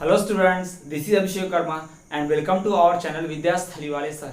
Hello students, this is Abhishek Verma and welcome to our channel Vidyasthali वाले sir.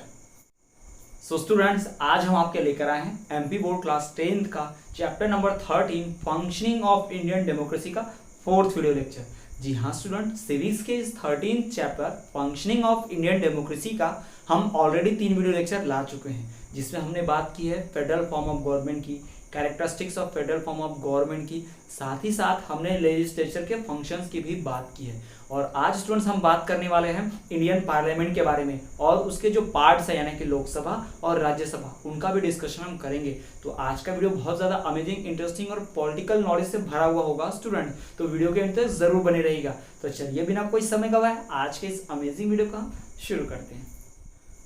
So students, आज हम आपके लेकर आए हैं एमपी बोर्ड क्लास 10th का chapter number 13 functioning of Indian democracy का 4th वीडियो लेक्चर। जी हाँ स्टूडेंट, सीरीज के इस 13th chapter functioning of Indian democracy का हम ऑलरेडी 3 वीडियो लेक्चर ला चुके हैं, जिसमें हमने बात की है फेडरल फॉर्म ऑफ गवर्नमेंट की, characteristics of federal form of government की, साथ ही साथ हमने लेजिस्लेचर के फंक्शंस की भी बात की है। और आज स्टूडेंट्स हम बात करने वाले हैं इंडियन पार्लियामेंट के बारे में और उसके जो पार्ट्स हैं यानी कि लोकसभा और राज्यसभा, उनका भी डिस्कशन हम करेंगे। तो आज का वीडियो बहुत ज़्यादा अमेजिंग, इंटरेस्टिंग और पॉलिटिकल नॉलेज से भरा हुआ होगा स्टूडेंट, तो वीडियो के अंत तक जरूर बने रहेगा। तो चलिए बिना कोई समय गवाए आज के इस अमेजिंग वीडियो को हम शुरू करते हैं।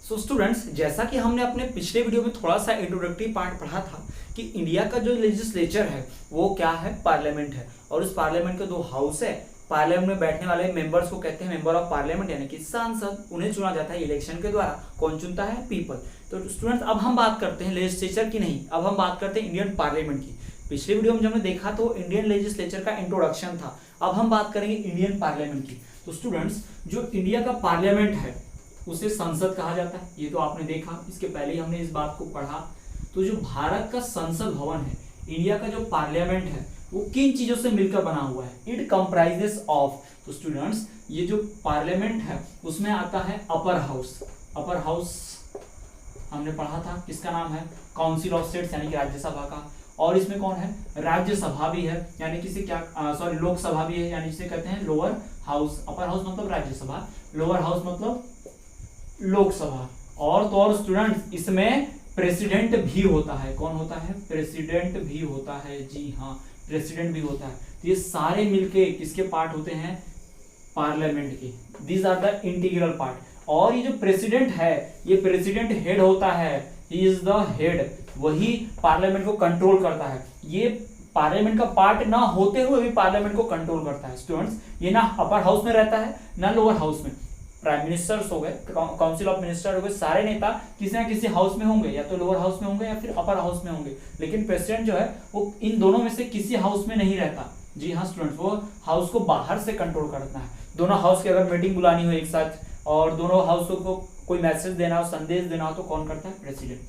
सो स्टूडेंट्स, जैसा कि हमने अपने पिछले वीडियो में थोड़ा सा इंट्रोडक्टरी पार्ट पढ़ा था कि इंडिया का जो लेजिस्लेचर है वो क्या है, पार्लियामेंट है। और उस पार्लियामेंट के 2 हाउस है। पार्लियामेंट में बैठने वाले मेंबर्स को कहते हैं मेंबर ऑफ पार्लियामेंट यानी कि सांसद। उन्हें चुना जाता है इलेक्शन के द्वारा। कौन चुनता है? पीपल। तो स्टूडेंट्स, अब हम बात करते हैं लेजिस्लेचर की नहीं, अब हम बात करते हैं इंडियन पार्लियामेंट की। पिछले वीडियो में जब हमने देखा तो इंडियन लेजिस्लेचर का इंट्रोडक्शन था। अब हम बात करेंगे इंडियन पार्लियामेंट की। तो स्टूडेंट्स, जो इंडिया का पार्लियामेंट है उसे संसद कहा जाता है, ये तो आपने देखा, इसके पहले ही हमने इस बात को पढ़ा। तो जो भारत का संसद भवन है, इंडिया का जो पार्लियामेंट है, वो किन चीजों से मिलकर बना हुआ है? It comprises of. तो स्टूडेंट्स, ये जो पार्लियामेंट है उसमें आता है अपर हाउस। अपर हाउस हमने पढ़ा था, किसका नाम है? काउंसिल ऑफ स्टेट्स यानी कि राज्यसभा का। और इसमें कौन है? राज्यसभा भी है, यानी कि क्या सॉरी लोकसभा भी है, यानी जिसे कहते हैं लोअर हाउस। अपर हाउस मतलब राज्यसभा, लोअर हाउस मतलब लोकसभा। और तो और स्टूडेंट्स, इसमें प्रेसिडेंट भी होता है। कौन होता है? प्रेसिडेंट भी होता है। जी हाँ, प्रेसिडेंट भी होता है। तो ये सारे मिलके किसके पार्ट होते हैं? पार्लियामेंट के। These are the integral part. और ये जो प्रेसिडेंट है, ये प्रेसिडेंट हेड होता है, ही इज द हेड। वही पार्लियामेंट को कंट्रोल करता है। ये पार्लियामेंट का पार्ट ना होते हुए भी पार्लियामेंट को कंट्रोल करता है। स्टूडेंट्स, ये ना अपर हाउस में रहता है ना लोअर हाउस में। प्राइम मिनिस्टर्स हो गए, काउंसिल ऑफ मिनिस्टर हो गए, सारे नेता किसी ना किसी हाउस में होंगे, या तो लोअर हाउस में होंगे या फिर अपर हाउस में होंगे। लेकिन प्रेसिडेंट जो है वो इन दोनों में से किसी हाउस में नहीं रहता। जी हाँ स्टूडेंट्स, वो हाउस को बाहर से कंट्रोल करता है। दोनों हाउस की अगर मीटिंग बुलानी हो एक साथ और दोनों हाउस को कोई मैसेज देना हो, संदेश देना हो, तो कौन करता है? प्रेसिडेंट।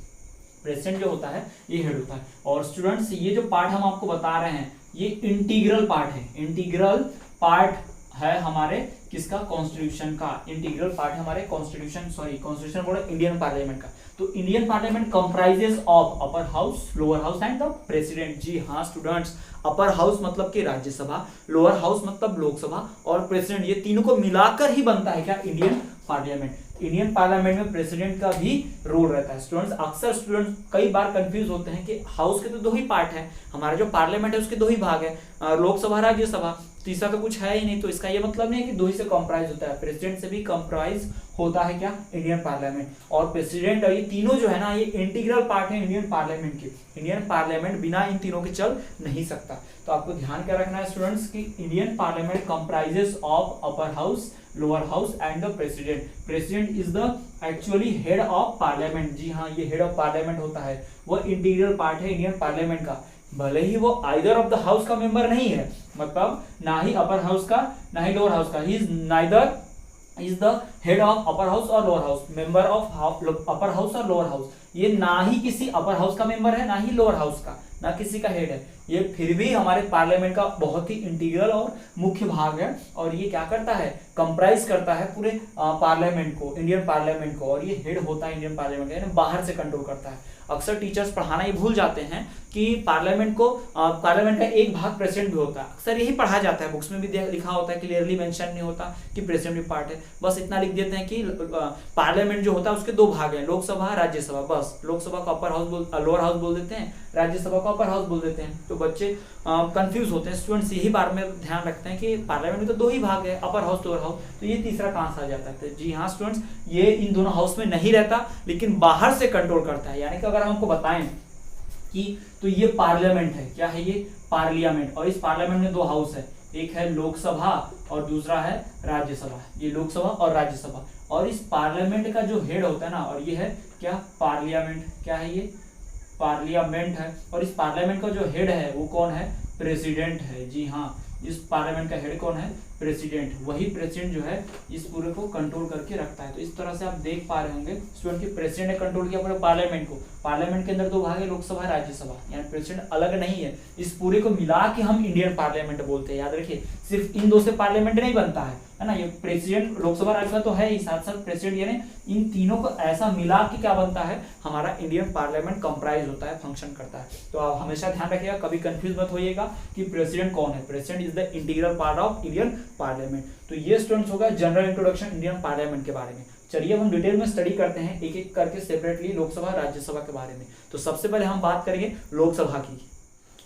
प्रेसिडेंट जो होता है ये हेड होता है। और स्टूडेंट्स, ये जो पार्ट हम आपको बता रहे हैं ये इंटीग्रल पार्ट है। इंटीग्रल पार्ट है हमारे किसका? कॉन्स्टिट्यूशन का। इंटीग्रल पार्ट है हमारे कॉन्स्टिट्यूशन बोले इंडियन पार्लियामेंट का। तो Indian parliament comprises of upper house, lower house and the president. जी हाँ स्टूडेंट्स, अपर हाउस मतलब कि राज्यसभा, लोअर हाउस मतलब लोकसभा, और प्रेसिडेंट, ये तीनों को मिलाकर ही बनता है क्या? Indian parliament. इंडियन पार्लियामेंट में प्रेसिडेंट का भी रोल रहता है। स्टूडेंट्स, अक्सर स्टूडेंट्स कई बार कंफ्यूज होते हैं कि हाउस के तो 2 ही पार्ट है, हमारा जो पार्लियामेंट है उसके 2 ही भाग है, लोकसभा राज्यसभा, तीसरा तो कुछ है ही नहीं। तो इसका ये मतलब नहीं है कि 2 ही से कंप्राइज होता है, प्रेसिडेंट से भी कंप्राइज होता है क्या? Indian parliament. और प्रेसिडेंट, ये तीनों जो है ना, ये इंटीग्रल पार्ट है इंडियन पार्लियामेंट के। इंडियन पार्लियामेंट बिना इन तीनों के चल नहीं सकता। तो आपको ध्यान क्या रखना है स्टूडेंट्स कि Indian parliament comprises of upper house, lower house and the president. President is the actually head of parliament. जी हाँ, ये हेड ऑफ पार्लियामेंट होता है, वो इंटीग्रल पार्ट है इंडियन पार्लियामेंट का। भले ही वो आइदर ऑफ द हाउस का मेंबर नहीं है, मतलब ना ही अपर हाउस का ना ही लोअर हाउस का, he is neither is the head of upper house और lower house, member of upper house और लोअर हाउस। ये ना ही किसी अपर हाउस का मेंबर है ना ही लोअर हाउस का, ना किसी का हेड है। ये फिर भी हमारे पार्लियामेंट का बहुत ही इंटीग्रल और मुख्य भाग है। और ये क्या करता है? कंप्राइज करता है पूरे पार्लियामेंट को, इंडियन पार्लियामेंट को। और ये हेड होता है इंडियन पार्लियामेंट का, यानी बाहर से कंट्रोल करता है। अक्सर टीचर्स पढ़ाना ये भूल जाते हैं कि पार्लियामेंट का एक भाग प्रेसिडेंट भी होता है। अक्सर यही पढ़ा जाता है, बुक्स में भी लिखा होता है, क्लियरली मेंशन नहीं होता कि प्रेसिडेंट भी पार्ट है। बस इतना लिख देते हैं कि पार्लियामेंट जो होता है उसके 2 भाग हैं, लोकसभा राज्यसभा। बस लोकसभा को अपर हाउस लोअर हाउस बोल देते हैं, राज्यसभा को अपर हाउस बोल देते हैं। तो बच्चे कंफ्यूज होते हैं। स्टूडेंट्स यही बार में ध्यान रखते हैं कि पार्लियामेंट में तो 2 ही भाग है, अपर हाउस लोअर हाउस, तो ये तीसरा कहां से आ जाता है? जी हाँ स्टूडेंट्स, ये इन दोनों हाउस में नहीं रहता लेकिन बाहर से कंट्रोल करता है। यानी कि अगर हमको बताएं कि तो ये पार्लियामेंट है, क्या है ये? पार्लियामेंट। और इस पार्लियामेंट में 2 हाउस है, एक है लोकसभा और दूसरा है राज्यसभा। ये लोकसभा और राज्यसभा। और इस पार्लियामेंट का जो हेड होता है ना, और ये है क्या? पार्लियामेंट। क्या है ये? पार्लियामेंट है। और इस पार्लियामेंट का जो हेड है वो कौन है? प्रेसिडेंट है। जी हाँ, इस पार्लियामेंट का हेड कौन है? प्रेसिडेंट, वही प्रेसिडेंट जो है इस पूरे को कंट्रोल करके रखता है। तो इस तरह से आप देख पा रहे होंगे स्टूडेंट की प्रेसिडेंट ने कंट्रोल किया पूरे पार्लियामेंट को। पार्लियामेंट के अंदर दो भाग है, लोकसभा राज्यसभा, यानी प्रेसिडेंट अलग नहीं है। इस पूरे को मिला के हम इंडियन पार्लियामेंट बोलते हैं, याद रखिए। सिर्फ इन दो से पार्लियामेंट नहीं बनता है ना, ये प्रेसिडेंट लोकसभा राज्यसभा तो है ही, साथ साथ प्रेसिडेंट, यानी इन तीनों को ऐसा मिला के क्या बनता है, हमारा इंडियन पार्लियामेंट कंप्राइज होता है, फंक्शन करता है। तो आप हमेशा ध्यान रखिएगा, कभी कंफ्यूज मत होइएगा कि प्रेसिडेंट कौन है। President is the integral part of Indian parliament. तो ये स्टूडेंट्स होगा जनरल इंट्रोडक्शन इंडियन पार्लियामेंट के बारे में। चलिए हम डिटेल में स्टडी करते हैं एक एक करके सेपरेटली लोकसभा राज्यसभा के बारे में। तो सबसे पहले हम बात करेंगे लोकसभा की।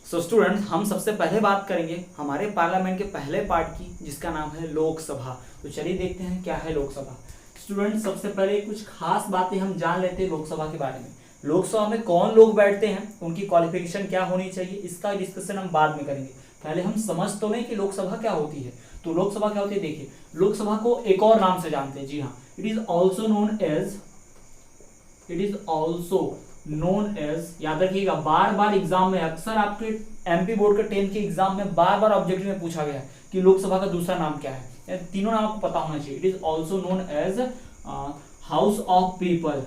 सो स्टूडेंट्स, हम सबसे पहले बात करेंगे हमारे पार्लियामेंट के पहले पार्ट की, जिसका नाम है लोकसभा। तो चलिए देखते हैं क्या है लोकसभा। स्टूडेंट्स, सबसे पहले कुछ खास बातें हम जान लेते हैं लोकसभा के बारे में। लोकसभा में कौन लोग बैठते हैं, उनकी क्वालिफिकेशन क्या होनी चाहिए, इसका डिस्कशन हम बाद में करेंगे। पहले हम समझ तो लें कि लोकसभा क्या होती है। तो लोकसभा क्या होती है, देखिए लोकसभा को एक और नाम से जानते हैं, जी हाँ, it is also known as, याद रखिएगा, बार बार एग्जाम में, अक्सर आपके एमपी बोर्ड के 10th के एग्जाम में बार बार ऑब्जेक्टिव में पूछा गया है कि लोकसभा का दूसरा नाम क्या है। तीनों नाम आपको पता होना चाहिए। It is also known as house of people,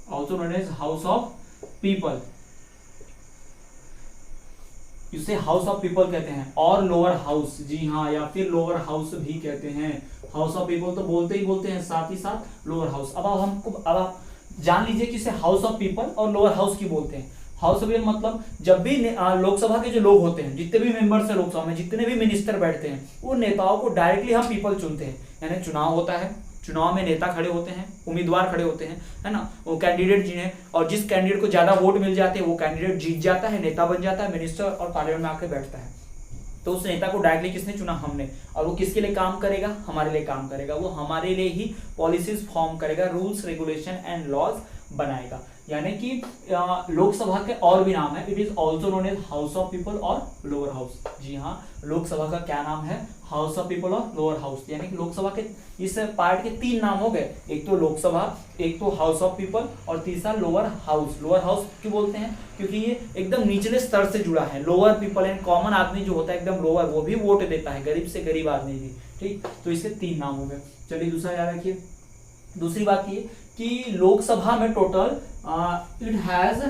also known as house of people, इसे हाउस ऑफ पीपल कहते हैं, और लोअर हाउस, जी हाँ, या फिर लोअर हाउस भी कहते हैं। हाउस ऑफ पीपल तो बोलते ही बोलते हैं, साथ ही साथ लोअर हाउस। अब आप जान लीजिए कि इसे हाउस ऑफ पीपल और लोअर हाउस की बोलते हैं। हाउस ऑफ पीपल मतलब जब भी लोकसभा के जो लोग होते हैं, जितने भी मेंबर्स हैं लोकसभा में, जितने भी मिनिस्टर बैठते हैं, उन नेताओं को डायरेक्टली हम पीपल चुनते हैं। यानी चुनाव होता है, चुनाव में नेता खड़े होते हैं, उम्मीदवार खड़े होते हैं, है ना, वो कैंडिडेट जिन्हें, और जिस कैंडिडेट को ज्यादा वोट मिल जाते हैं वो कैंडिडेट जीत जाता है, नेता बन जाता है, मिनिस्टर और पार्लियामेंट में आकर बैठता है। तो उस नेता को डायरेक्टली किसने चुना, हमने। और वो किसके लिए काम करेगा, हमारे लिए काम करेगा। वो हमारे लिए ही पॉलिसीज फॉर्म करेगा, रूल्स रेगुलेशन एंड लॉज बनाएगा। यानी कि लोकसभा के और भी नाम है। It is also known as house of people और लोअर हाउस। जी हाँ, लोकसभा का क्या नाम है, हाउस ऑफ पीपल और लोअर हाउस। यानी कि लोकसभा के इस पार्ट के 3 नाम हो गए, एक तो लोकसभा, एक तो हाउस ऑफ पीपल और तीसरा लोअर हाउस। लोअर हाउस क्यों बोलते हैं, क्योंकि ये एकदम निचले स्तर से जुड़ा है। लोअर पीपल एंड कॉमन आदमी जो होता है एकदम लोअर, वो भी वोट देता है, गरीब से गरीब आदमी भी। ठीक, तो इसके 3 नाम हो गए। चलिए दूसरा याद रखिए। दूसरी बात ये कि लोकसभा में टोटल इट हैज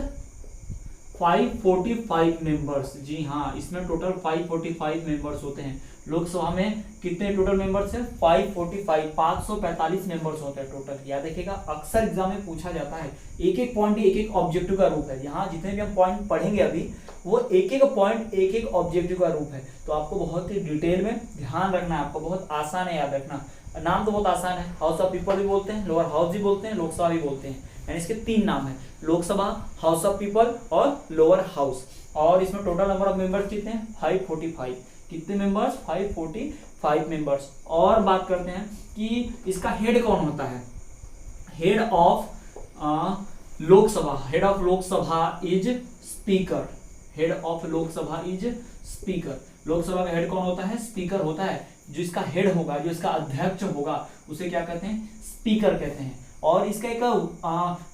545 मेंबर्स। जी हाँ, इसमें टोटल 545 मेंबर्स होते हैं। लोकसभा में कितने टोटल मेंबर्स हैं, 545 मेंबर्स होते हैं टोटल। याद रखिएगा, अक्सर एग्जाम में पूछा जाता है। एक एक पॉइंट एक एक ऑब्जेक्टिव का रूप है। यहाँ जितने भी हम पॉइंट पढ़ेंगे अभी, वो एक एक पॉइंट एक एक ऑब्जेक्टिव का रूप है। तो आपको बहुत ही डिटेल में ध्यान रखना है, आपको बहुत आसान है याद रखना। नाम तो बहुत आसान है, हाउस ऑफ पीपल भी बोलते हैं, लोअर हाउस भी बोलते हैं, लोकसभा भी बोलते हैं। यानी इसके 3 नाम है, लोकसभा, हाउस ऑफ पीपल और लोअर हाउस। और इसमें टोटल नंबर ऑफ मेंबर्स कितने हैं, 545। कितने मेंबर्स, 545 मेंबर्स। और बात करते हैं कि इसका हेड कौन होता है। Head of Lok Sabha, head of Lok Sabha is speaker. Head of Lok Sabha is speaker. Lok Sabha का हेड कौन होता है, स्पीकर होता है। जो इसका हेड होगा, जो इसका अध्यक्ष होगा, उसे क्या कहते हैं, स्पीकर कहते हैं। और इसका एक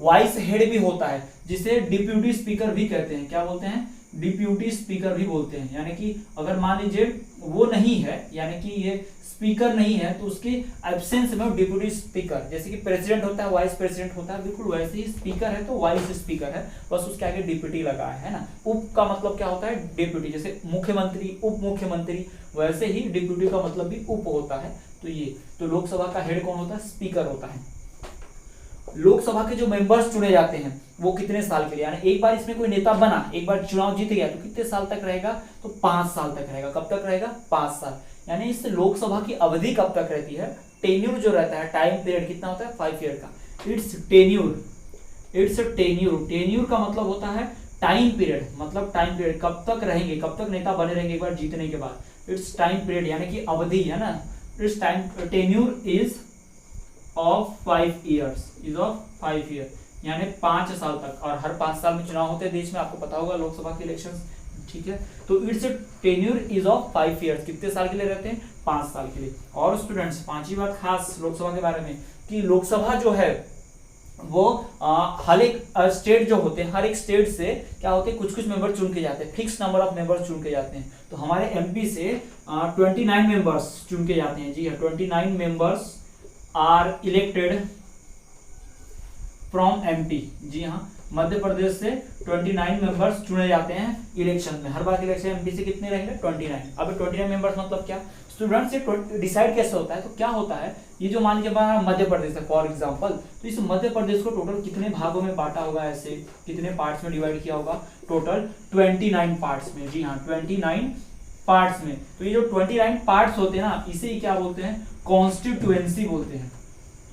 वाइस हेड भी होता है, जिसे डिप्यूटी स्पीकर भी कहते हैं। क्या बोलते हैं, डिप्यूटी स्पीकर भी बोलते हैं। यानी कि अगर मान लीजिए वो नहीं है, यानी कि ये स्पीकर नहीं है, तो उसके एब्सेंस में डिप्यूटी स्पीकर, जैसे कि प्रेसिडेंट होता है, वाइस प्रेसिडेंट होता है, बिल्कुल वैसे ही स्पीकर है तो वाइस स्पीकर है, बस उसके आगे डिप्यूटी लगा है ना। उप का मतलब क्या होता है, डिप्यूटी। जैसे मुख्यमंत्री, उप मुख्यमंत्री, वैसे ही डिप्यूटी का मतलब भी उप होता है। तो ये तो लोकसभा का हेड कौन होता है, स्पीकर होता है। लोकसभा के जो मेंबर्स चुने जाते हैं वो कितने साल के लिए, यानी एक बार इसमें कोई नेता बना, एक बार चुनाव जीत गया, तो कितने साल तक रहेगा, तो 5 साल तक रहेगा। कब तक रहेगा, 5 साल। यानी इस लोकसभा की अवधि कब तक रहती है, टेन्यूर जो रहता है, टाइम पीरियड कितना होता है, 5 ईयर का। It's tenure, it's tenure. Tenure का मतलब होता है टाइम पीरियड, मतलब टाइम पीरियड कब तक रहेंगे, कब तक नेता बने रहेंगे एक बार जीतने के बाद। इट्स टाइम पीरियड यानी कि अवधि है ना। It's time tenure is of 5 years, is of 5 year, यानी 5 साल तक। और हर 5 साल में चुनाव होते हैं देश में, आपको पता होगा लोकसभा के इलेक्शंस, ठीक है। तो it's tenure is of 5 years, कितने साल के लिए रहते हैं, 5 साल के लिए। और स्टूडेंट्स, 5वीं बात खास लोकसभा के बारे में कि लोकसभा जो है वो हर एक स्टेट जो होते हैं, हर एक स्टेट से क्या होते हैं, कुछ कुछ मेंबर चुन के जाते हैं, फिक्स नंबर ऑफ मेंबर्स चुन के जाते हैं। तो हमारे एमपी से 29 मेंबर्स चुन के जाते हैं। जी हाँ, 29 members are elected from MP. जी हाँ, मध्य प्रदेश से 29 मेंबर्स चुने जाते हैं इलेक्शन में। हर बार के इलेक्शन एमपी से कितने रहेंगे, 29। अब 29 मेंबर्स मतलब क्या स्टूडेंट्स, ये डिसाइड कैसे होता है, तो क्या होता है, ये जो मान लीजिए हमारा मध्य प्रदेश है फॉर एग्जांपल, तो इस मध्य प्रदेश को टोटल कितने भागों में बांटा होगा, ऐसे कितने पार्ट्स में डिवाइड किया होगा, टोटल 29 पार्ट्स में। जी हाँ, 29 पार्ट्स में। तो ये जो 29 पार्ट्स होते हैं ना, इसे क्या बोलते हैं, कॉन्स्टिट्यूएंसी बोलते हैं।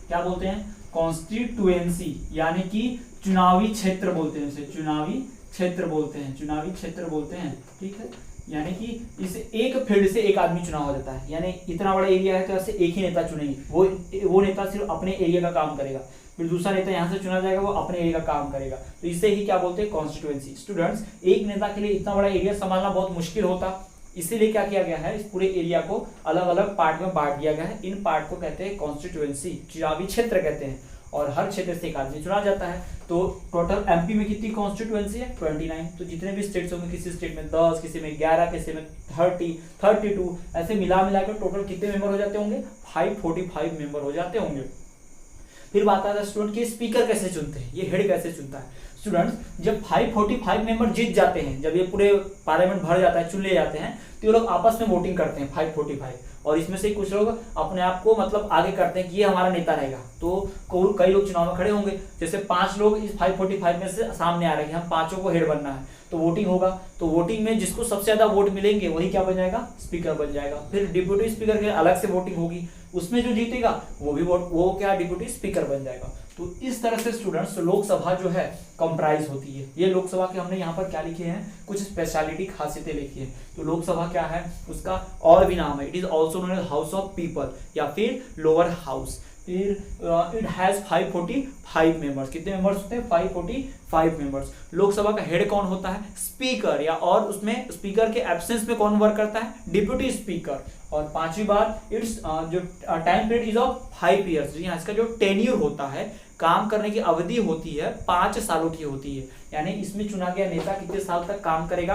क्या बोलते हैं, कॉन्स्टिट्यूएंसी, यानी कि चुनावी क्षेत्र बोलते हैं, इसे चुनावी क्षेत्र बोलते हैं, चुनावी क्षेत्र बोलते हैं। ठीक है, यानी कि इस एक फील्ड से एक आदमी चुनाव हो जाता है, यानी इतना बड़ा एरिया है तो ऐसे एक ही नेता चुनेंगे, वो नेता सिर्फ अपने एरिया का काम करेगा, फिर दूसरा नेता यहाँ से चुना जाएगा, वो अपने एरिया का काम करेगा। तो इसे ही क्या बोलते हैं, कॉन्स्टिट्यूएंसी। स्टूडेंट्स, एक नेता के लिए इतना बड़ा एरिया संभालना बहुत मुश्किल होता, इसीलिए क्या किया गया है, इस पूरे एरिया को अलग अलग पार्ट में बांट दिया गया है। इन पार्ट को कहते हैं कॉन्स्टिट्यूएंसी, चुनावी क्षेत्र कहते हैं, और हर क्षेत्र से एक आदमी चुना जाता है। तो टोटल एमपी में कितनी कॉन्स्टिट्यूएंसी है, 29। तो जितने भी स्टेट्स होंगे, किसी स्टेट में 10, किसी में 11, किसी में 30, 32, ऐसे मिला कर टोटल कितने मेंबर हो जाते होंगे, 545 मेंबर हो जाते होंगे। फिर बात आता है स्टूडेंट कि स्पीकर कैसे चुनते हैं, ये हेड कैसे चुनता है। स्टूडेंट्स, जब 545 मेंबर जीत जाते हैं, जब ये पूरे पार्लियामेंट भर जाता है, चुन लिए जाते हैं, तो ये लोग आपस में वोटिंग करते हैं 545, और इसमें से कुछ लोग अपने आप को मतलब आगे करते हैं कि ये हमारा नेता रहेगा। तो कई लोग चुनाव में खड़े होंगे, जैसे 5 लोग इस 545 में से सामने आ रहे हैं, हम पांचों को हेड बनना है, तो वोटिंग होगा। तो वोटिंग में जिसको सबसे ज्यादा वोट मिलेंगे वही क्या बन जाएगा, स्पीकर बन जाएगा। फिर डिप्यूटी स्पीकर के अलग से वोटिंग होगी, उसमें जो जीतेगा वो क्या डिप्यूटी स्पीकर बन जाएगा। तो इस तरह से स्टूडेंट्स लोकसभा जो है कंप्राइज होती है। ये लोकसभा के हमने यहाँ पर क्या लिखे हैं, कुछ स्पेशलिटी खासियतें लिखी है। तो लोकसभा क्या है, उसका और भी नाम है, it is also known as house of people या फिर लोअर हाउस। फिर इट हैज 545 मेंबर्स। कितने मेंबर्स होते हैं, 545 मेंबर्स। लोकसभा का हेड कौन होता है, स्पीकर, या और उसमें स्पीकर के एब्सेंस में कौन वर्क करता है, डिप्यूटी स्पीकर। और पांचवी बात, इट्स जो time period is of 5 years. जी हाँ, इसका जो टेन्यूर होता है, काम करने की अवधि होती है, 5 सालों की होती है। यानी इसमें चुना गया नेता कितने साल तक काम करेगा,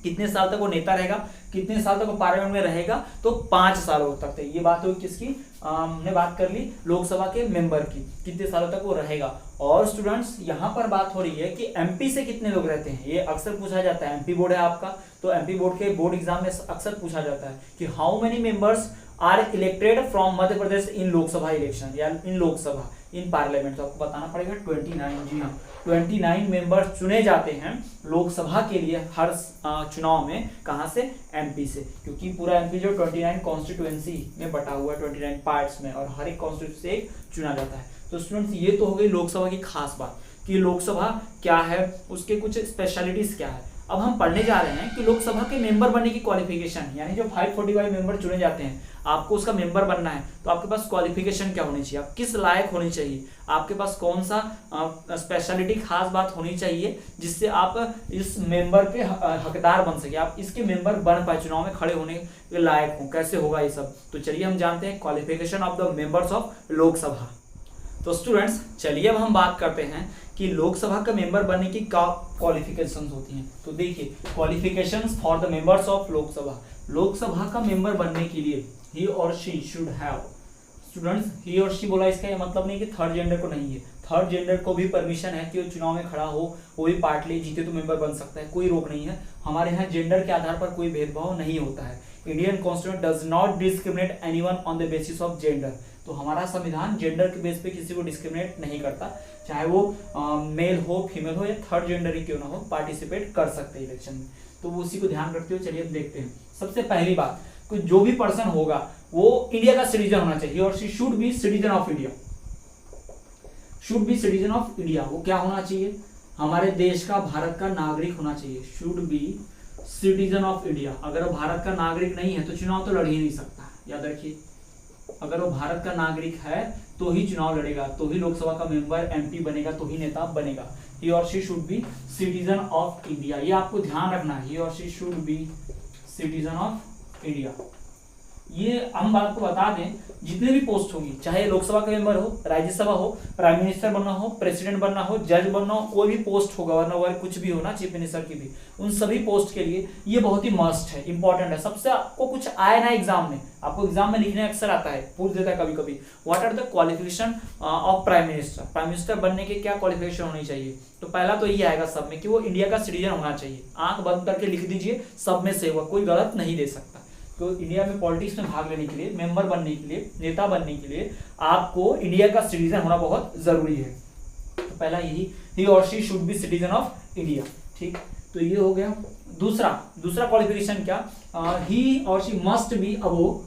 कितने साल तक वो नेता रहेगा, कितने साल तक वो पार्लियामेंट में रहेगा, तो 5 सालों तक। ये बात हुई किसकी, हमने बात कर ली लोकसभा के मेंबर की, कितने सालों तक वो रहेगा। और स्टूडेंट्स, यहाँ पर बात हो रही है कि एमपी से कितने लोग रहते हैं, ये अक्सर पूछा जाता है। एमपी बोर्ड है आपका, तो एमपी बोर्ड के बोर्ड एग्जाम में अक्सर पूछा जाता है कि how many members are elected from Madhya Pradesh in Lok Sabha election, या इन लोकसभा, इन पार्लियामेंट। तो आपको बताना पड़ेगा 29। जी हाँ, 29 मेंबर्स चुने जाते हैं लोकसभा के लिए हर चुनाव में। कहां से, एमपी से, क्योंकि पूरा एमपी जो 29 कॉन्स्टिट्यूएंसी में बटा हुआ है, 29 पार्ट्स में, और हर एक कॉन्स्टिट्यूएंसी से एक चुना जाता है। तो स्टूडेंट्स, ये तो हो गई लोकसभा की खास बात कि लोकसभा क्या है, उसके कुछ स्पेशलिटीज क्या है। अब हम पढ़ने जा रहे हैं कि लोकसभा के मेंबर बनने की क्वालिफिकेशन, यानी जो 545 मेंबर चुने जाते हैं, आपको उसका मेंबर बनना है, तो आपके पास क्वालिफिकेशन क्या होनी चाहिए, आप किस लायक होनी चाहिए, आपके पास कौन सा स्पेशलिटी खास बात होनी चाहिए जिससे आप इस मेंबर के हकदार बन सके, आप इसके मेंबर बन पाए, चुनाव में खड़े होने के लायक हो। कैसे होगा ये सब, तो चलिए हम जानते हैं qualification of the members of Lok Sabha. तो स्टूडेंट्स, चलिए अब हम बात करते हैं कि लोकसभा का मेंबर बनने की क्या क्वालिफिकेशंस होती हैं। तो देखिए, qualifications for the members of Lok Sabha. Lok Sabha का मेंबर बनने के लिए ही और शी शुड हैव, स्टूडेंट्स ही और शी बोला, इसका ये मतलब नहीं कि थर्ड जेंडर को नहीं है, थर्ड जेंडर को भी परमिशन है कि वो चुनाव में खड़ा हो, वो भी पार्ट ले, जीते तो मेंबर बन सकता है, कोई रोक नहीं है। हमारे यहाँ जेंडर के आधार पर कोई भेदभाव नहीं होता है। Indian constitution does not discriminate anyone on the basis of gender. तो हमारा संविधान जेंडर के बेस पे किसी को डिस्क्रिमिनेट नहीं करता, चाहे वो मेल हो, फीमेल हो, या थर्ड जेंडर ही क्यों ना हो, पार्टिसिपेट कर सकते हैं इलेक्शन में। तो वो उसी को ध्यान रखते हुए चलिए अब देखते हैं। सबसे पहली बात, कि जो भी पर्सन होगा वो इंडिया का सिटीजन होना चाहिए, और she should be citizen of India, should be citizen of India. वो क्या होना चाहिए, हमारे देश का, भारत का नागरिक होना चाहिए, should be citizen of India. अगर वो भारत का नागरिक नहीं है तो चुनाव तो लड़ ही नहीं सकता, याद रखिए। अगर वो भारत का नागरिक है तो ही चुनाव लड़ेगा, तो ही लोकसभा का मेंबर एमपी बनेगा, तो ही नेता बनेगा। ही और she should be citizen of India, ये आपको ध्यान रखना है, ही और she should be citizen of India. ये हम आपको बता दें, जितने भी पोस्ट होगी, चाहे लोकसभा का मेंबर हो, राज्यसभा हो, प्राइम मिनिस्टर बनना हो, प्रेसिडेंट बनना हो, जज बनना हो, कोई भी पोस्ट होगा, वरना वगैरह कुछ भी हो ना, चीफ मिनिस्टर की भी, उन सभी पोस्ट के लिए ये बहुत ही मस्ट है, इंपॉर्टेंट है। सबसे आपको कुछ आए ना एग्जाम में, आपको एग्जाम में लिखने अक्सर आता है, पूछ देता है कभी कभी, what are the qualification of prime minister. Prime minister बनने के क्या क्वालिफिकेशन होनी चाहिए, तो पहला तो ये आएगा सब में कि वो इंडिया का सिटीजन होना चाहिए। आंख बंद करके लिख दीजिए, सब में से होगा, कोई गलत नहीं दे सकता। तो इंडिया में पॉलिटिक्स में भाग लेने के लिए, मेंबर बनने के लिए, नेता बनने के लिए आपको इंडिया का सिटीजन होना बहुत जरूरी है। तो पहला यही, ही और she should be citizen of India. ठीक, तो ये हो गया। दूसरा क्वालिफिकेशन क्या, ही और she must be above,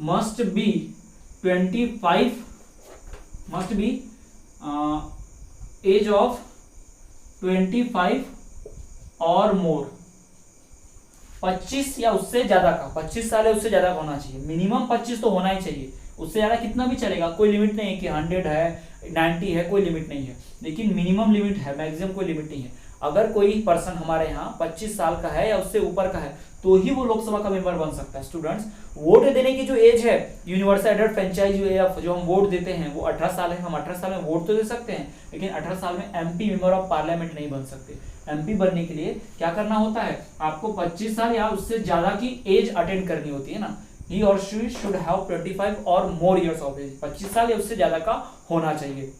must be 25, must be age of 25 or more, 25 या उससे ज्यादा का, 25 साल है उससे ज्यादा का होना चाहिए, मिनिमम 25 तो होना ही चाहिए। उससे ज्यादा कितना भी चलेगा, कोई लिमिट नहीं है कि 100 है, 90 है, कोई लिमिट नहीं है, लेकिन मिनिमम लिमिट है, मैक्सिमम कोई लिमिट नहीं है। अगर कोई पर्सन हमारे यहाँ 25 साल का है या उससे ऊपर का है तो ही वो लोकसभा का मेंबर बन सकता है। स्टूडेंट्स, वोट देने की जो एज है, यूनिवर्सल एडल्ट फ्रेंचाइज जो हम वोट देते हैं वो 18 साल है। हम 18 साल में वोट तो दे सकते हैं, लेकिन 18 साल में एमपी मेंबर ऑफ पार्लियामेंट नहीं बन सकते। एमपी बनने के लिए क्या करना होता है, आपको 25 साल या उससे ज्यादा की एज अटेंड करनी होती है ना। ही और she should have 25 or more years of as, 25 साल या उससे ज्यादा का होना चाहिए।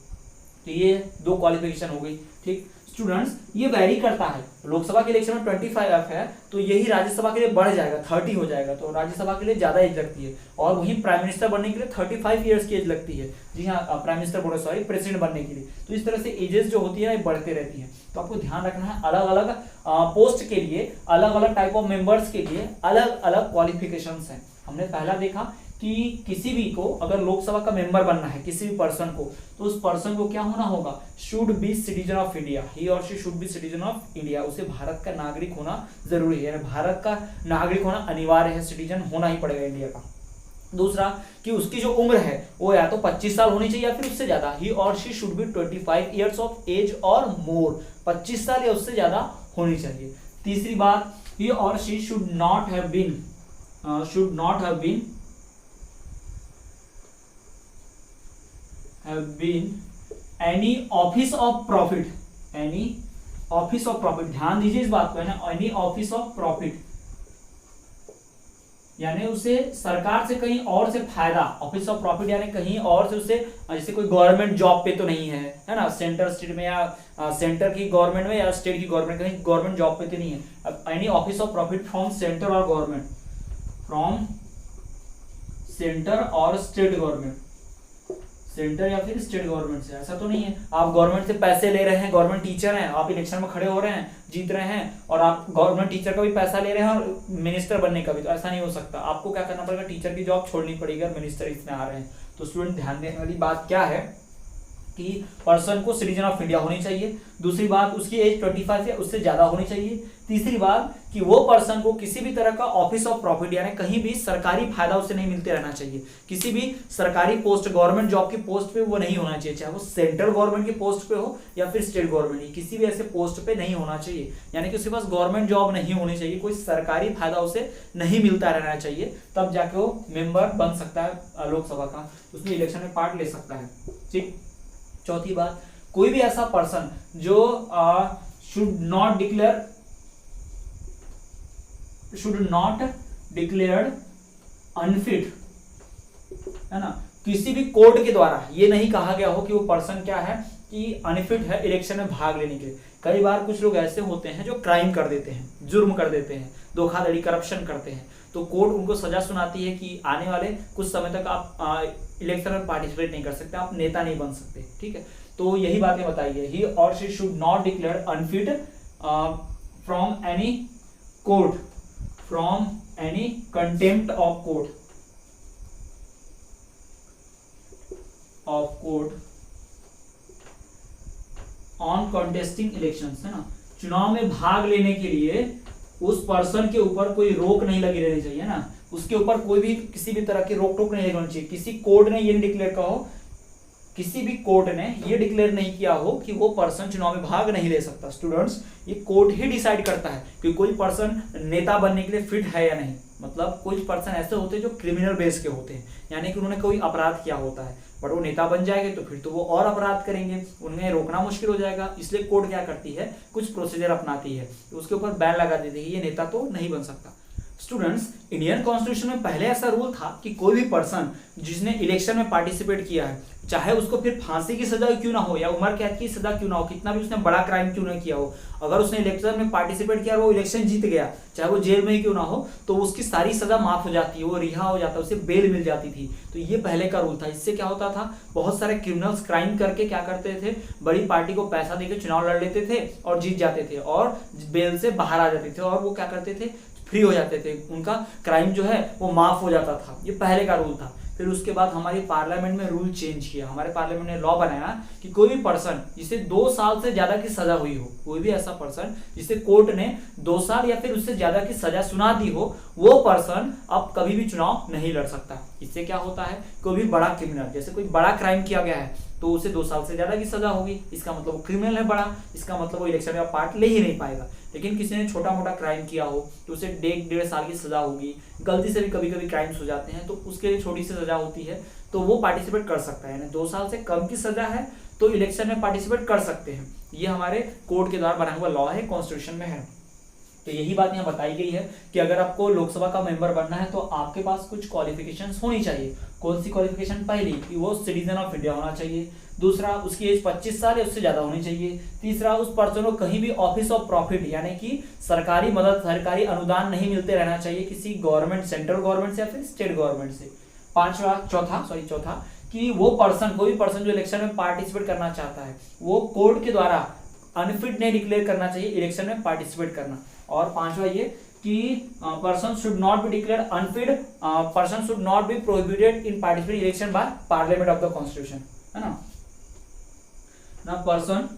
तो ये दो क्वालिफिकेशन हो गई। ठीक स्टूडेंट्स, ये वैरी करता है, लोकसभा के इलेक्शन में 25 है तो यही राज्यसभा के लिए बढ़ जाएगा, 30 हो जाएगा, तो राज्यसभा के लिए ज्यादा एज लगती है। और वहीं प्राइम मिनिस्टर बनने के लिए 35 ईयर्स की एज लगती है। जी हाँ, प्राइम मिनिस्टर बोले, सॉरी, प्रेसिडेंट बनने के लिए। तो इस तरह से एजेस जो होती है बढ़ते रहती है। तो आपको ध्यान रखना है, अलग अलग पोस्ट के लिए, अलग अलग टाइप ऑफ मेंबर्स के लिए अलग अलग क्वालिफिकेशंस हैं। हमने पहला देखा कि किसी भी को अगर लोकसभा का मेंबर बनना है, किसी भी पर्सन को, तो उस पर्सन को क्या होना होगा, should be citizen of India, he और she should be citizen of India. उसे भारत का नागरिक होना जरूरी है, भारत का नागरिक होना अनिवार्य है, सिटीजन होना ही पड़ेगा इंडिया का। दूसरा कि उसकी जो उम्र है वो या तो 25 साल होनी चाहिए या फिर उससे ज्यादा, ही और she should be 25 years of age or more, 25 साल या उससे ज्यादा होनी चाहिए। तीसरी बात, ही और she should not have been any office of profit, any office of profit, ध्यान दीजिए इस बात को, है ना, एनी ऑफिस ऑफ प्रॉफिट, यानी उसे सरकार से कहीं और से फायदा, ऑफिस ऑफ प्रॉफिट यानी कहीं और से उसे, जैसे कोई गवर्नमेंट जॉब पे तो नहीं है ना, सेंटर स्टेट में या सेंटर की गवर्नमेंट में या स्टेट की गवर्नमेंट, कहीं गवर्नमेंट जॉब पे तो नहीं है। अब any office of profit from centre और गवर्नमेंट, फ्रॉम सेंटर और स्टेट गवर्नमेंट, सेंटर या फिर स्टेट गवर्नमेंट से, ऐसा तो नहीं है आप गवर्नमेंट से पैसे ले रहे हैं, गवर्नमेंट टीचर हैं, आप इलेक्शन में खड़े हो रहे हैं, जीत रहे हैं, और आप गवर्नमेंट टीचर का भी पैसा ले रहे हैं और मिनिस्टर बनने का भी, तो ऐसा नहीं हो सकता। आपको क्या करना पड़ेगा, टीचर की जॉब छोड़नी पड़ेगी और मिनिस्टर इसमें आ रहे हैं। तो स्टूडेंट, ध्यान देने वाली बात क्या है कि पर्सन को सिटीजन ऑफ इंडिया होनी चाहिए। दूसरी बात, उसकी एज 25 या उससे ज्यादा होनी चाहिए। तीसरी बात कि वो पर्सन को किसी भी तरह का ऑफिस ऑफ प्रॉफिट यानी कहीं भी सरकारी फायदा उसे नहीं मिलते रहना चाहिए। किसी भी सरकारी पोस्ट, गवर्नमेंट जॉब की पोस्ट पे वो नहीं होना चाहिए, चाहे वो सेंट्रल गवर्नमेंट की पोस्ट पे हो या फिर स्टेट गवर्नमेंट की, किसी भी ऐसे पोस्ट पे नहीं होना चाहिए। यानी कि उसके पास गवर्नमेंट जॉब नहीं होनी चाहिए, कोई सरकारी फायदा उसे नहीं मिलता रहना चाहिए, तब जाके वो मेंबर बन सकता है लोकसभा का, उसमें इलेक्शन में पार्ट ले सकता है। ठीक। चौथी बात, कोई भी ऐसा पर्सन जो शुड नॉट डिक्लेयर्ड अनफिट, है ना, किसी भी कोर्ट के द्वारा ये नहीं कहा गया हो कि वो पर्सन क्या है कि अनफिट है इलेक्शन में भाग लेने के लिए। कई बार कुछ लोग ऐसे होते हैं जो क्राइम कर देते हैं, जुर्म कर देते हैं, धोखाधड़ी, करप्शन करते हैं, तो कोर्ट उनको सजा सुनाती है कि आने वाले कुछ समय तक आप इलेक्शन में पार्टिसिपेट नहीं कर सकते, आप नेता नहीं बन सकते। ठीक है, तो यही बातें बताई है, ही और she should not declare unfit from any court, from any contempt of court on contesting elections, है ना, चुनाव में भाग लेने के लिए उस पर्सन के ऊपर कोई रोक नहीं लगी रहनी चाहिए ना, उसके ऊपर कोई भी किसी भी तरह की रोक टोक नहीं लगनी चाहिए। किसी कोर्ट ने ये डिक्लेयर किया हो, किसी भी कोर्ट ने ये डिक्लेयर नहीं किया हो कि वो पर्सन चुनाव में भाग नहीं ले सकता। स्टूडेंट्स, ये कोर्ट ही डिसाइड करता है कि कोई पर्सन नेता बनने के लिए फिट है या नहीं। मतलब कुछ पर्सन ऐसे होते हैं जो क्रिमिनल बेस के होते हैं, यानी कि उन्होंने कोई अपराध किया होता है, बट वो नेता बन जाएंगे तो फिर तो वो और अपराध करेंगे, उन्हें रोकना मुश्किल हो जाएगा। इसलिए कोर्ट क्या करती है, कुछ प्रोसीजर अपनाती है, उसके ऊपर बैन लगा देती है, ये नेता तो नहीं बन सकता। स्टूडेंट्स, इंडियन कॉन्स्टिट्यूशन में पहले ऐसा रूल था कि कोई भी पर्सन जिसने इलेक्शन में पार्टिसिपेट किया है, चाहे उसको फिर फांसी की सजा क्यों ना हो या उम्र कैद की सजा क्यों ना हो, कितना भी उसने बड़ा क्राइम क्यों ना किया हो, अगर उसने इलेक्शन में पार्टिसिपेट किया और वो इलेक्शन जीत गया, चाहे वो जेल में ही क्यों ना हो, तो उसकी सारी सजा माफ हो जाती है, वो रिहा हो जाता है, उसे बेल मिल जाती थी। तो ये पहले का रूल था। इससे क्या होता था, बहुत सारे क्रिमिनल्स क्राइम करके क्या करते थे, बड़ी पार्टी को पैसा देकर चुनाव लड़ लेते थे और जीत जाते थे और बेल से बाहर आ जाते थे और वो क्या करते थे, फ्री हो जाते थे, उनका क्राइम जो है वो माफ हो जाता था। ये पहले का रूल था। फिर उसके बाद हमारी पार्लियामेंट में रूल चेंज किया, हमारे पार्लियामेंट ने लॉ बनाया कि कोई भी पर्सन जिसे 2 साल से ज्यादा की सजा हुई हो, कोई भी ऐसा पर्सन जिसे कोर्ट ने 2 साल या फिर उससे ज्यादा की सजा सुना दी हो, वो पर्सन अब कभी भी चुनाव नहीं लड़ सकता। इससे क्या होता है, कोई भी बड़ा क्रिमिनल, जैसे कोई बड़ा क्राइम किया गया है तो उसे 2 साल से ज्यादा की सजा होगी, इसका मतलब वो क्रिमिनल है बड़ा, इसका मतलब वो इलेक्शन में पार्ट ले ही नहीं पाएगा। लेकिन किसी ने छोटा मोटा क्राइम किया हो तो उसे 1.5 साल की सजा होगी, गलती से भी कभी कभी क्राइम्स हो जाते हैं तो उसके लिए छोटी सी सजा होती है, तो वो पार्टिसिपेट कर सकता है। यानी 2 साल से कम की सजा है तो इलेक्शन में पार्टिसिपेट कर सकते हैं। ये हमारे कोर्ट के द्वारा बना हुआ लॉ है, कॉन्स्टिट्यूशन में है। तो यही बात यहाँ बताई गई है कि अगर आपको लोकसभा का मेंबर बनना है तो आपके पास कुछ क्वालिफिकेशंस होनी चाहिए। कौन सी क्वालिफिकेशन? पहली कि वो सिटीजन ऑफ इंडिया होना चाहिए, दूसरा उसकी एज 25 साल या उससे ज्यादा होनी चाहिए, तीसरा उस पर्सन को कहीं भी ऑफिस ऑफ प्रॉफिट यानी कि सरकारी मदद, सरकारी अनुदान नहीं मिलते रहना चाहिए किसी गवर्नमेंट, सेंट्रल गवर्नमेंट से या फिर स्टेट गवर्नमेंट से। चौथा कि वो पर्सन, कोई भी पर्सन जो इलेक्शन में पार्टिसिपेट करना चाहता है वो कोर्ट के द्वारा अनफिट नहीं डिक्लेयर करना चाहिए इलेक्शन में पार्टिसिपेट करना। और 5वां ये कि person should not be declare unfit, person should not be prohibited in participate election by parliament of the constitution, है ना। पर्सन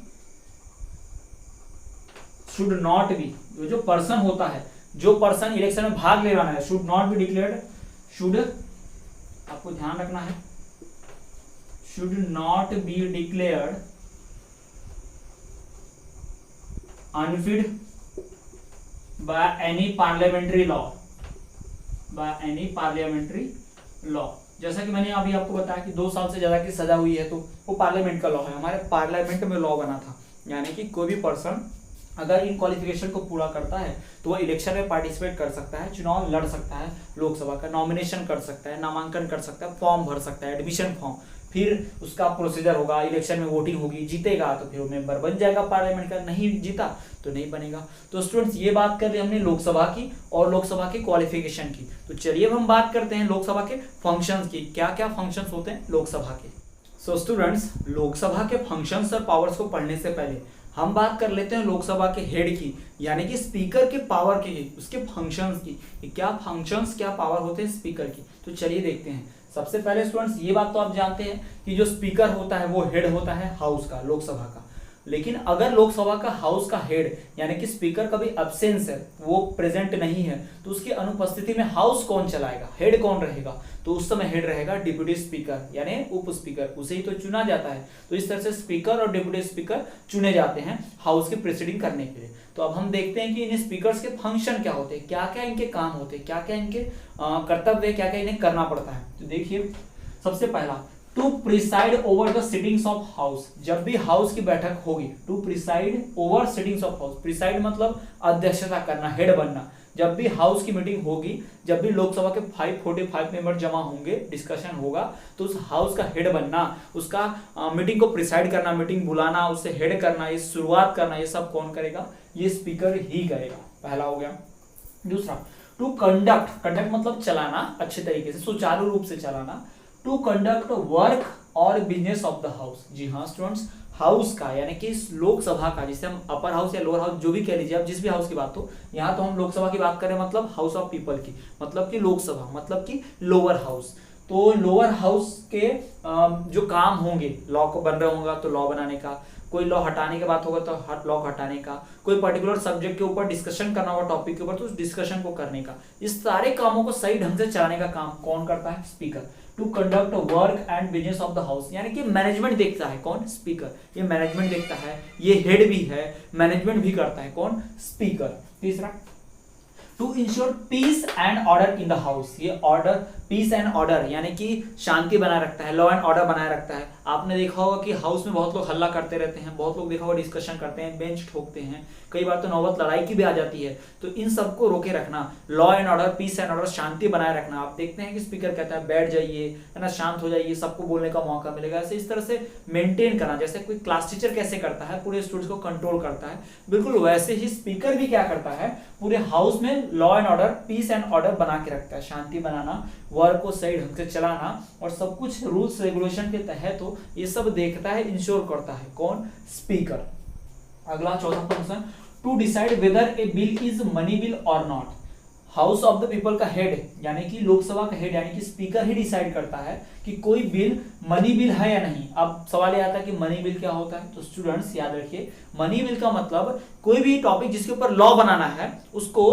शुड नॉट बी, जो पर्सन होता है, जो पर्सन इलेक्शन में भाग ले रहा है, should not be declared, should, आपको ध्यान रखना है, should not be declared unfit by any parliamentary law, जैसा कि मैंने अभी आपको बताया कि 2 साल से ज्यादा की सजा हुई है तो वो पार्लियामेंट का लॉ है। हमारे पार्लियामेंट में लॉ बना था, यानी कि कोई भी पर्सन अगर इन क्वालिफिकेशन को पूरा करता है तो वो इलेक्शन में पार्टिसिपेट कर सकता है, चुनाव लड़ सकता है, लोकसभा का नॉमिनेशन कर सकता है, नामांकन कर सकता है, फॉर्म भर सकता है, एडमिशन फॉर्म, फिर उसका प्रोसीजर होगा, इलेक्शन में वोटिंग होगी, जीतेगा तो फिर वो मेंबर बन जाएगा पार्लियामेंट का, नहीं जीता तो नहीं बनेगा। तो स्टूडेंट्स, ये बात कर रहे हमने लोकसभा की और लोकसभा के क्वालिफिकेशन की। तो चलिए अब हम बात करते हैं लोकसभा के फंक्शंस की, क्या क्या फंक्शंस होते हैं लोकसभा के। सो स्टूडेंट्स, लोकसभा के फंक्शंस और पावर्स को पढ़ने से पहले हम बात कर लेते हैं लोकसभा के हेड की, यानी कि स्पीकर के पावर की, उसके फंक्शंस की, क्या फंक्शंस, क्या पावर होते हैं स्पीकर की। तो चलिए देखते हैं। सबसे पहले स्टूडेंट्स, ये बात तो आप जानते हैं कि जो स्पीकर होता है वो हेड होता है हाउस का, लोकसभा का। लेकिन अगर लोकसभा का हाउस का हेड यानी कि स्पीकर कभी एब्सेंस है, वो प्रेजेंट नहीं है, तो उसकी अनुपस्थिति में हाउस कौन चलाएगा, हेड कौन रहेगा? तो उस समय हेड रहेगा डिप्यूटी स्पीकर यानी उप स्पीकर, उसे ही तो चुना जाता है। तो इस तरह से स्पीकर और डिप्यूटी स्पीकर चुने जाते हैं हाउस की प्रेसिडिंग करने के लिए। तो अब हम देखते हैं कि इन स्पीकर्स के फंक्शन क्या होते हैं, क्या क्या इनके काम होते हैं, क्या क्या इनके कर्तव्य, क्या क्या इन्हें करना पड़ता है। तो देखिए, सबसे पहला, to preside over the sittings of house. जब भी हाउस की बैठक होगी, to preside over sittings of house, preside मतलब अध्यक्षता करना, हेड बनना। जब भी हाउस की मीटिंग होगी, जब भी लोकसभा के 545 मेंबर जमा होंगे, डिस्कशन होगा, तो उस हाउस का हेड बनना, उसका मीटिंग को प्रिसाइड करना, मीटिंग बुलाना, उससे हेड करना, ये शुरुआत करना, ये सब कौन करेगा? ये स्पीकर ही करेगा। पहला हो गया। दूसरा, टू कंडक्ट, कंडक्ट मतलब चलाना, अच्छे तरीके से सुचारू रूप से चलाना। टू कंडक्ट वर्क और बिजनेस ऑफ द हाउस। जी हाँ स्टूडेंट्स, हाउस का यानी कि लोकसभा का, जिसे हम अपर हाउस या लोअर हाउस जो भी कह लीजिए आप, जिस भी हाउस की बात हो, यहाँ तो हम लोकसभा की बात करें, मतलब हाउस ऑफ पीपल की, मतलब कि लोकसभा मतलब कि लोअर हाउस। तो लोअर हाउस के जो काम होंगे, लॉ को बन रहा होगा तो लॉ बनाने का, कोई लॉ हटाने की बात होगा तो लॉ हटाने का, कोई पर्टिकुलर सब्जेक्ट के ऊपर डिस्कशन करना होगा, टॉपिक के ऊपर, तो उस डिस्कशन को करने का, इस सारे कामों को सही ढंग से चलाने का काम कौन करता है? Speaker. To conduct work and business of the house, यानी कि मैनेजमेंट देखता है कौन? स्पीकर। ये मैनेजमेंट देखता है, ये हेड भी है, मैनेजमेंट भी करता है कौन? स्पीकर। तीसरा, to ensure peace and order in the house. ये ऑर्डर, पीस एंड ऑर्डर यानी कि शांति बनाए रखता है, लॉ एंड ऑर्डर बनाए रखता है। आपने देखा होगा कि हाउस में बहुत लोग हल्ला करते रहते हैं, बहुत लोग देखा होगा डिस्कशन करते हैं, बेंच ठोकते हैं, कई बार तो नौबत लड़ाई की भी आ जाती है। तो इन सबको रोके रखना, law and order, peace and order, शांति बनाए रखना। आप देखते हैं कि स्पीकर कहता है बैठ जाइए, है ना, शांत हो जाइए, सबको बोलने का मौका मिलेगा। ऐसे इस तरह से मेंटेन करना, जैसे कोई क्लास टीचर कैसे करता है, पूरे स्टूडेंट्स को कंट्रोल करता है, बिल्कुल वैसे ही स्पीकर भी क्या करता है, पूरे हाउस में law and order, peace and order बना के रखता है। शांति बनाना, वर्क को सही ढंग से चलाना और सब कुछ रूल्स रेगुलेशन के तहत हो, ये सब देखता है, इंश्योर करता है। कौन? स्पीकर। अगला चौथा function, to decide whether a bill is money bill और not. House of the people का हेड यानी कि लोकसभा का हेड यानी कि स्पीकर ही डिसाइड करता है कि कोई बिल मनी बिल है या नहीं। अब सवाल ये आता है कि मनी बिल क्या होता है, तो स्टूडेंट्स याद रखिए, मनी बिल का मतलब कोई भी टॉपिक जिसके ऊपर लॉ बनाना है, उसको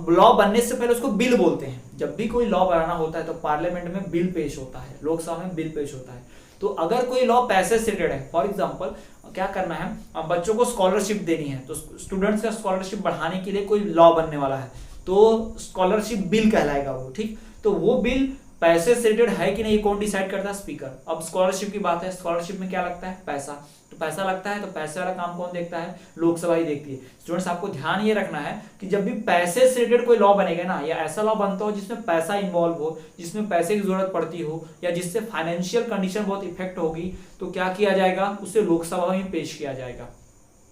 लॉ बनने से पहले उसको बिल बोलते हैं। जब भी कोई लॉ बनाना होता है तो पार्लियामेंट में बिल पेश होता है, लोकसभा में बिल पेश होता है। तो अगर कोई लॉ पैसे से रिलेटेड है, फॉर एग्जांपल क्या करना है, अब बच्चों को स्कॉलरशिप देनी है, तो स्टूडेंट्स का स्कॉलरशिप बढ़ाने के लिए कोई लॉ बनने वाला है, तो स्कॉलरशिप बिल कहलाएगा वो, ठीक। तो वो बिल पैसे से रिलेटेड है कि नहीं, कौन डिसाइड करता है? स्पीकर। अब स्कॉलरशिप की बात है, स्कॉलरशिप में क्या लगता है? पैसा। तो पैसा लगता है, तो पैसे वाला काम कौन देखता है? लोकसभा ही देखती है। स्टूडेंट्स आपको ध्यान ये रखना है कि जब भी पैसे से रिलेटेड कोई लॉ बनेगा ना, या ऐसा लॉ बनता हो जिसमें पैसा इन्वॉल्व हो, जिसमें पैसे की जरूरत पड़ती हो, या जिससे फाइनेंशियल कंडीशन बहुत इफेक्ट होगी, तो क्या किया जाएगा? उसे लोकसभा में पेश किया जाएगा।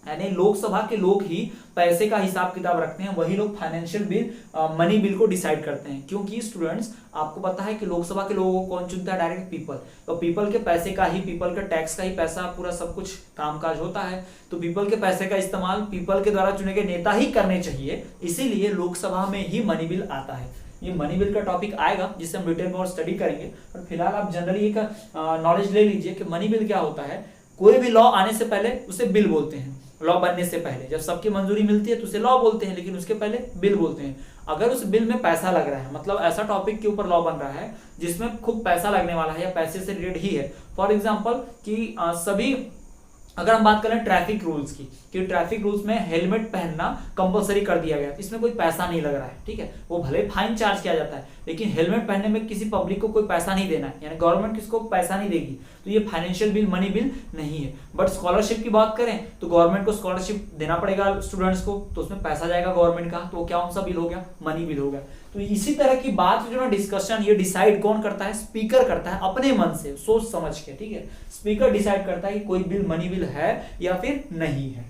यानी लोकसभा के लोग ही पैसे का हिसाब किताब रखते हैं, वही लोग फाइनेंशियल बिल, मनी बिल को डिसाइड करते हैं। क्योंकि स्टूडेंट्स आपको पता है कि लोकसभा के लोगों को कौन चुनता है? Direct people. तो पीपल के पैसे का ही, पीपल के टैक्स का ही पैसा पूरा सब कुछ कामकाज होता है। तो पीपल के पैसे का इस्तेमाल पीपल के द्वारा चुने गए नेता ही करने चाहिए, इसीलिए लोकसभा में ही मनी बिल आता है। ये मनी बिल का टॉपिक आएगा जिसे हम डिटेल में और स्टडी करेंगे, पर फिलहाल आप जनरली एक नॉलेज ले लीजिए कि मनी बिल क्या होता है। कोई भी लॉ आने से पहले उसे बिल बोलते हैं, लॉ बनने से पहले जब सबकी मंजूरी मिलती है तो उसे लॉ बोलते हैं, लेकिन उसके पहले बिल बोलते हैं। अगर उस बिल में पैसा लग रहा है, मतलब ऐसा टॉपिक के ऊपर लॉ बन रहा है जिसमें खूब पैसा लगने वाला है या पैसे से रिलेटेड ही है, फॉर एग्जांपल कि सभी, अगर हम बात करें ट्रैफिक रूल्स की, कि ट्रैफिक रूल्स में हेलमेट पहनना कंपलसरी कर दिया गया, इसमें कोई पैसा नहीं लग रहा है, ठीक है, वो भले फाइन चार्ज किया जाता है, लेकिन हेलमेट पहनने में किसी पब्लिक को कोई पैसा नहीं देना है, यानी गवर्नमेंट किसको पैसा नहीं देगी, तो ये फाइनेंशियल बिल, मनी बिल नहीं है। बट स्कॉलरशिप की बात करें तो गवर्नमेंट को स्कॉलरशिप देना पड़ेगा स्टूडेंट्स को, तो उसमें पैसा जाएगा गवर्नमेंट का, तो क्या कौन सा बिल हो गया? मनी बिल हो गया। तो इसी तरह की बात जो ना, डिस्कशन, ये डिसाइड कौन करता है? स्पीकर करता है, अपने मन से सोच समझ के, ठीक है। स्पीकर डिसाइड करता है कि कोई बिल मनी बिल है या फिर नहीं है।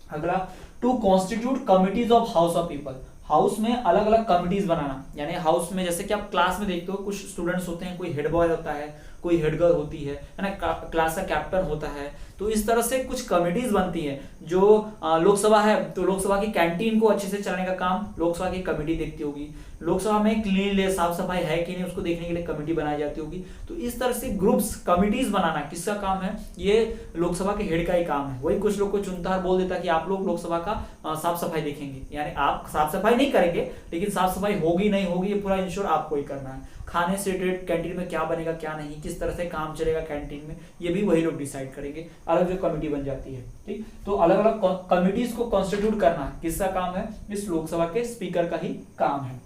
अगला, to constitute committees of house of people. House में अलग अलग कमिटीज बनाना, यानी हाउस में जैसे कि आप क्लास में देखते हो कुछ स्टूडेंट्स होते हैं, कोई हेड बॉय होता है, कोई हेड गर्ल होती है ना, क्लास का कैप्टन होता है। तो इस तरह से कुछ कमिटीज बनती है। जो लोकसभा है तो लोकसभा की कैंटीन को अच्छे से चलाने का काम लोकसभा की कमेटी देखती होगी। लोकसभा में क्लीनलीनेस, साफ सफाई है कि नहीं, उसको देखने के लिए कमेटी बनाई जाती होगी। तो इस तरह से ग्रुप्स, कमिटीज बनाना किसका काम है? ये लोकसभा के हेड का ही काम है। वही कुछ लोग को चुनता है, बोल देता है कि आप लोग लोकसभा का साफ सफाई देखेंगे, यानी आप साफ सफाई नहीं करेंगे लेकिन साफ सफाई होगी नहीं होगी ये पूरा इंश्योर आपको ही करना है। खाने से रिलेटेड कैंटीन में क्या बनेगा क्या नहीं, किस तरह से काम चलेगा कैंटीन में, ये भी वही लोग डिसाइड करेंगे। अलग जो कमेटी बन जाती है, ठीक। तो अलग अलग कमिटीज को कॉन्स्टिट्यूट करना किसका काम है? इस लोकसभा के स्पीकर का ही काम है।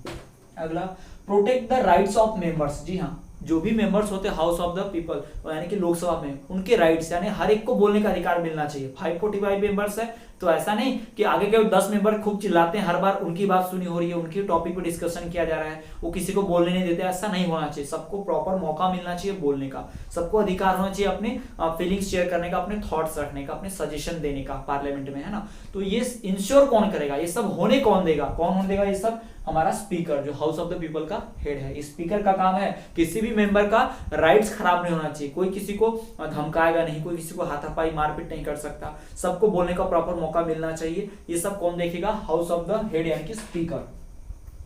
अगला, protect the rights of members. जी हाँ, जो भी मेंबर्स होते हैं हाउस ऑफ द पीपल यानी कि लोकसभा में, उनके राइट्स, यानी हर एक को बोलने का अधिकार मिलना चाहिए। 545 मेंबर्स है तो ऐसा नहीं कि आगे के 10 मेंबर खूब चिल्लाते हैं, हर बार उनकी बात सुनी हो रही है, उनकी टॉपिक पे डिस्कशन किया जा रहा है, वो किसी को बोलने नहीं देते, ऐसा नहीं होना चाहिए। सबको प्रॉपर मौका मिलना चाहिए बोलने का, सबको अधिकार होना चाहिए अपने फीलिंग्स शेयर करने का, अपने थॉट्स रखने का, अपने सजेशन देने का पार्लियामेंट में, है ना। तो ये इंश्योर कौन करेगा? ये सब होने कौन देगा? कौन होने देगा ये सब? हमारा स्पीकर, जो हाउस ऑफ द पीपल का हेड है। स्पीकर का काम है किसी भी मेंबर का राइट्स खराब नहीं होना चाहिए, कोई किसी को धमकाएगा नहीं, कोई किसी को हाथापाई मारपीट नहीं कर सकता, सबको बोलने का प्रॉपर मौका मिलना चाहिए। ये सब कौन देखेगा? हाउस ऑफ द हेड यानी कि स्पीकर।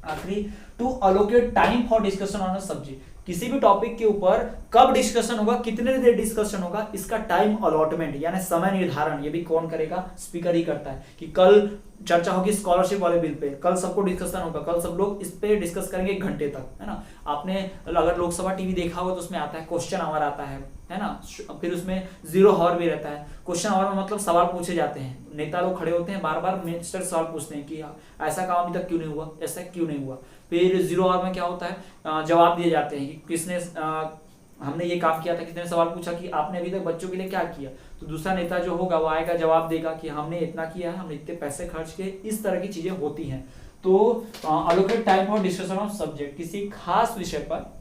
आखिरी, to allocate time for discussion on a subject. किसी भी टॉपिक के ऊपर कब डिस्कशन होगा, कितने देर डिस्कशन होगा, इसका टाइम अलॉटमेंट यानी समय निर्धारण, ये भी कौन करेगा? स्पीकर ही करता है। कि कल चर्चा होगी स्कॉलरशिप वाले बिल पे, कल सबको डिस्कशन होगा, कल सब लोग इस पे डिस्कस करेंगे 1 घंटे तक, है ना। आपने अगर लोकसभा टीवी देखा होगा तो उसमें आता है क्वेश्चन आवर आता है ना। फिर उसमें 0 हॉर भी रहता है। क्वेश्चन आवर में मतलब सवाल पूछे जाते हैं, नेता लोग खड़े होते हैं, बार बार मिनिस्टर सवाल पूछते हैं कि ऐसा काम अभी तक क्यों नहीं हुआ, ऐसा क्यों नहीं हुआ। फिर 0 हॉर में क्या होता है, जवाब दिए जाते हैं कि किसने हमने ये काम किया था, किसने सवाल पूछा कि आपने अभी तक बच्चों के लिए क्या किया, तो दूसरा नेता जो होगा वो आएगा, जवाब देगा कि हमने इतना किया है, हमने इतने पैसे खर्च किए। इस तरह की चीजें होती हैं। तो allocate time for discussion of subject, किसी खास विषय पर,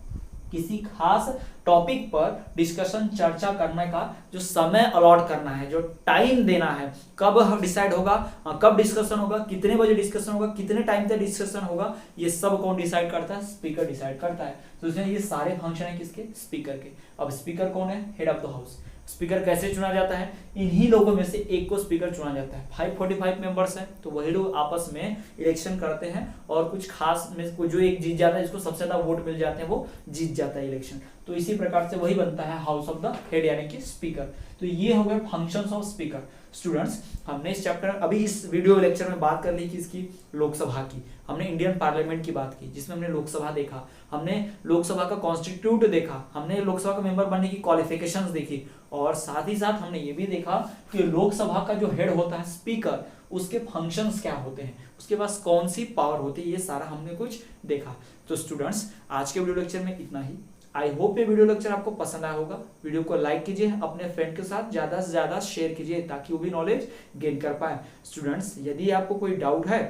किसी खास टॉपिक पर डिस्कशन चर्चा करने का जो समय अलॉट करना है, जो टाइम देना है, कब डिसाइड होगा, कब डिस्कशन होगा, कितने बजे डिस्कशन होगा, कितने टाइम तक डिस्कशन होगा, ये सब कौन डिसाइड करता है, स्पीकर डिसाइड करता है। तो इसमें ये सारे फंक्शन है किसके, स्पीकर के। अब स्पीकर कौन है, head of the house. Speaker कैसे चुना जाता है, इन्हीं लोगों में से एक को स्पीकर चुना जाता है। 545 मेंबर्स हैं, तो वही लोग आपस में इलेक्शन करते हैं और कुछ खास में जो एक जीत जाता है, जिसको सबसे ज्यादा वोट मिल जाते हैं, वो जीत जाता है इलेक्शन। तो इसी प्रकार से वही बनता है हाउस ऑफ द हेड यानी कि स्पीकर। तो ये हो गए फंक्शंस ऑफ स्पीकर। स्टूडेंट्स, हमने इस चैप्टर अभी इस वीडियो लेक्चर में बात कर ली कि इसकी लोकसभा की, हमने इंडियन पार्लियामेंट की बात की, जिसमें हमने लोकसभा देखा, हमने लोकसभा का कॉन्स्टिट्यूट देखा, हमने लोकसभा का मेंबर बनने की क्वालिफिकेशंस देखी, और साथ ही साथ हमने ये भी देखा कि लोकसभा का जो हेड होता है स्पीकर, उसके फंक्शंस क्या होते हैं, उसके पास कौन सी पावर होती है, ये सारा हमने कुछ देखा। तो स्टूडेंट्स, आज के वीडियो लेक्चर में इतना ही। आई होप ये वीडियो लेक्चर आपको पसंद आया होगा। वीडियो को लाइक कीजिए, अपने फ्रेंड के साथ ज्यादा से ज्यादा शेयर कीजिए, ताकि वो भी नॉलेज गेन कर पाए। स्टूडेंट्स, यदि आपको कोई डाउट है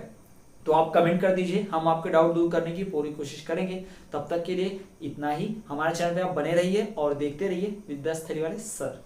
तो आप कमेंट कर दीजिए, हम आपके डाउट दूर करने की पूरी कोशिश करेंगे। तब तक के लिए इतना ही। हमारे चैनल पे आप बने रहिए और देखते रहिए विद्यास्थली वाले सर।